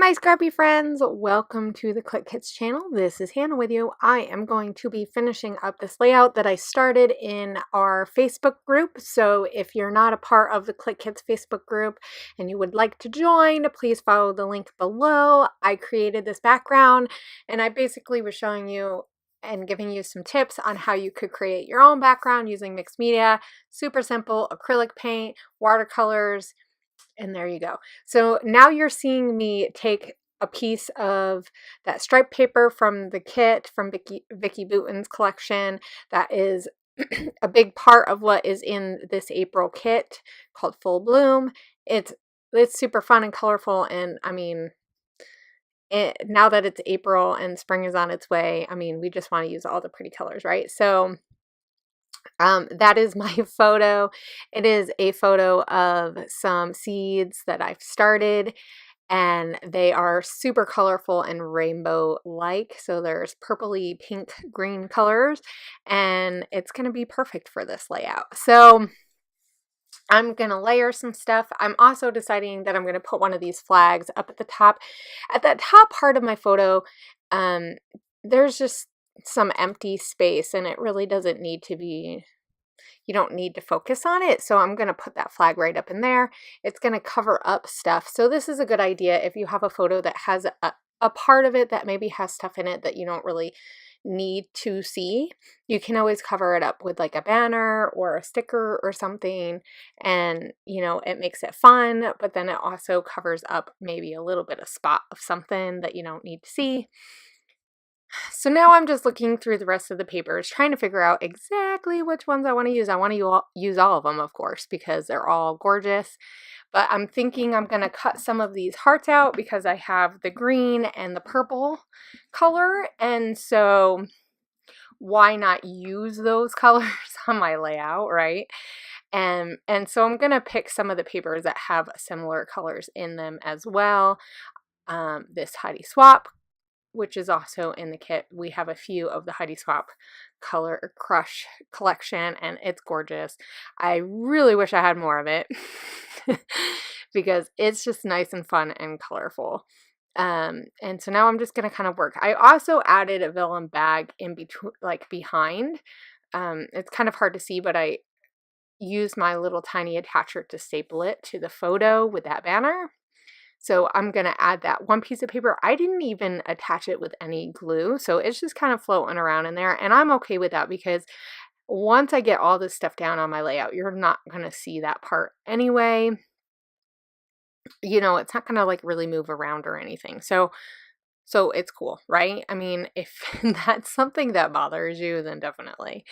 my scrappy friends, welcome to the Clique Kits channel. This is Hannah with you. I am going to be finishing up this layout that I started in our Facebook group. So if you're not a part of the Clique Kits Facebook group and you would like to join, please follow the link below. I created this background and I basically was showing you and giving you some tips on how you could create your own background using mixed media. Super simple: acrylic paint, watercolors, and there you go. So now you're seeing me take a piece of that striped paper from the kit from Vicki Boutin's collection. That is a big part of what is in this April kit called Full Bloom. It's super fun and colorful, and I mean, now that it's April and spring is on its way, I mean, we just want to use all the pretty colors, right? So that is my photo. It is a photo of some seeds that I've started, and they are super colorful and rainbow-like. So there's purpley, pink, green colors, and it's going to be perfect for this layout. So I'm going to layer some stuff. I'm also deciding that I'm going to put one of these flags up at the top. At that top part of my photo, there's just some empty space, and it really doesn't need to be, you don't need to focus on it. So I'm going to put that flag right up in there. It's going to cover up stuff. So this is a good idea if you have a photo that has a part of it that maybe has stuff in it that you don't really need to see. You can always cover it up with like a banner or a sticker or something, and you know, it makes it fun, but then it also covers up maybe a little bit of spot of something that you don't need to see. So now I'm just looking through the rest of the papers, trying to figure out exactly which ones I want to use. I want to use all of them, of course, because they're all gorgeous. But I'm thinking I'm going to cut some of these hearts out because I have the green and the purple color. And so why not use those colors on my layout, right? And so I'm going to pick some of the papers that have similar colors in them as well. This Heidi Swap, which is also in the kit. We have a few of the Heidi Swap Color Crush collection, and it's gorgeous. I really wish I had more of it because it's just nice and fun and colorful. And so now I'm just going to kind of work. I also added a vellum bag in between, like behind. It's kind of hard to see, but I used my little tiny attacher to staple it to the photo with that banner. So I'm going to add that one piece of paper. I didn't even attach it with any glue, so it's just kind of floating around in there, and I'm okay with that because once I get all this stuff down on my layout, you're not going to see that part anyway. You know, it's not going to like really move around or anything. So it's cool, right? I mean, if that's something that bothers you, then definitely.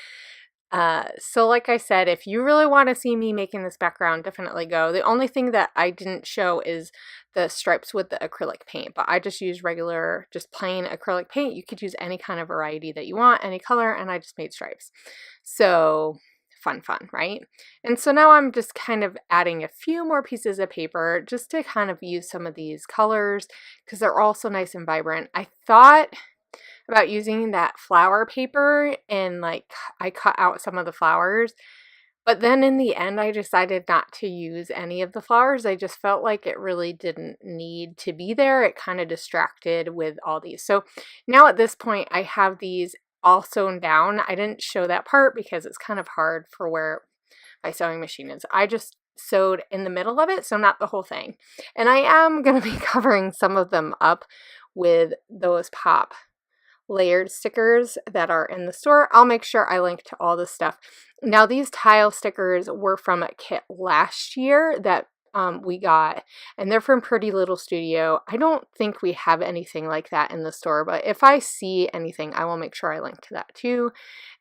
So like I said, if you really want to see me making this background, definitely go. The only thing that I didn't show is the stripes with the acrylic paint, but I just used regular, just plain acrylic paint. You could use any kind of variety that you want, any color, and I just made stripes. So fun, right? And so now I'm just kind of adding a few more pieces of paper just to kind of use some of these colors because they're all so nice and vibrant. I thought about using that flower paper, and like I cut out some of the flowers, but then in the end I decided not to use any of the flowers. I just felt like it really didn't need to be there. It kind of distracted with all these. So now at this point I have these all sewn down. I didn't show that part because it's kind of hard for where my sewing machine is. I just sewed in the middle of it, so not the whole thing. And I am going to be covering some of them up with those pop layered stickers that are in the store. I'll make sure I link to all this stuff. Now these tile stickers were from a kit last year that we got, and they're from Pretty Little Studio. I don't think we have anything like that in the store, but if I see anything, I will make sure I link to that too.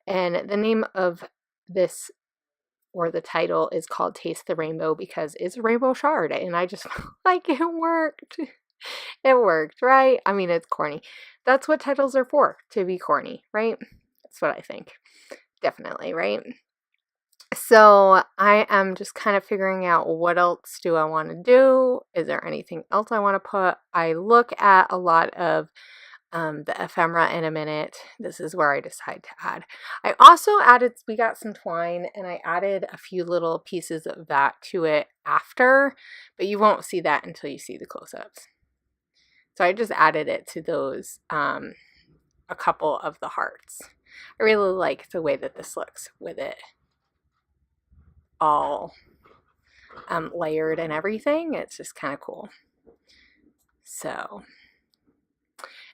And the name of this, or the title, is called Taste the Rainbow because it's a rainbow shard, and I just felt like it worked. It worked, right? I mean, it's corny. That's what titles are for, to be corny, right? That's what I think. Definitely, right? So I am just kind of figuring out what else do I want to do. Is there anything else I want to put? I look at a lot of the ephemera in a minute. This is where I decide to add. I also added, we got some twine, and I added a few little pieces of that to it after, but you won't see that until you see the close-ups. So I just added it to those, a couple of the hearts. I really like the way that this looks with it all layered and everything. It's just kind of cool. So,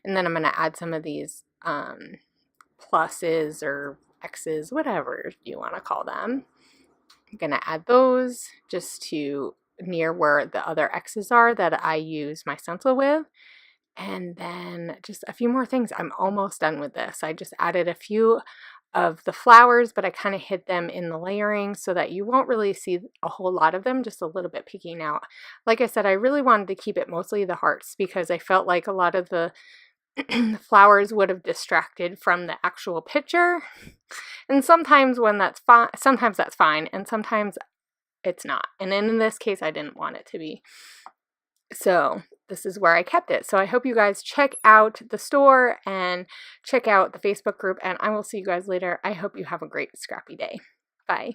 and then I'm going to add some of these pluses or X's, whatever you want to call them. I'm going to add those just to near where the other X's are that I use my stencil with. And then just a few more things. I'm almost done with this. I just added a few of the flowers, but I kind of hid them in the layering so that you won't really see a whole lot of them, just a little bit peeking out. Like I said, I really wanted to keep it mostly the hearts because I felt like a lot of the flowers would have distracted from the actual picture. And sometimes when that's fine, sometimes that's fine, and sometimes it's not. And in this case, I didn't want it to be. So this is where I kept it. So I hope you guys check out the store and check out the Facebook group, and I will see you guys later. I hope you have a great scrappy day. Bye.